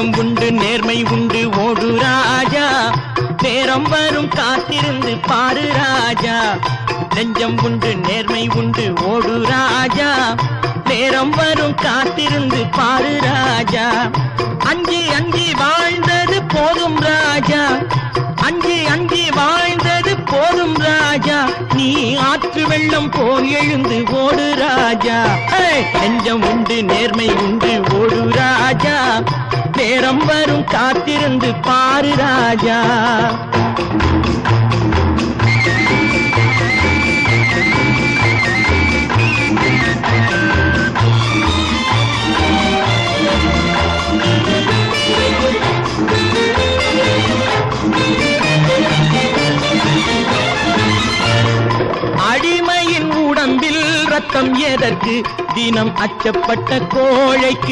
நெஞ்சம் உண்டு நேர்மை உண்டு ஓடு ராஜா, நேரம் வரும் காத்திருந்து பாரு ராஜா. நெஞ்சம் உண்டு நேர்மை உண்டு ஓடு ராஜா, நேரம் வரும் காத்திருந்து பாரு ராஜா. அஞ்சி அஞ்சி வாழ்ந்தது போதும் ராஜா, அஞ்சி அஞ்சி வாழ்ந்தது போதும் ராஜா. நீ ஆற்று வெள்ளம் போல் எழுந்து ஓடு ராஜா. நெஞ்சம் உண்டு நேர்மை உண்டு ஓடு ராஜா, நேரம் வரும் காத்திருந்து பாரு ராஜா. அடிமையின் உடம்பில் ரத்தம் எதற்கு, தினம் அச்சப்பட்ட கோழைக்கு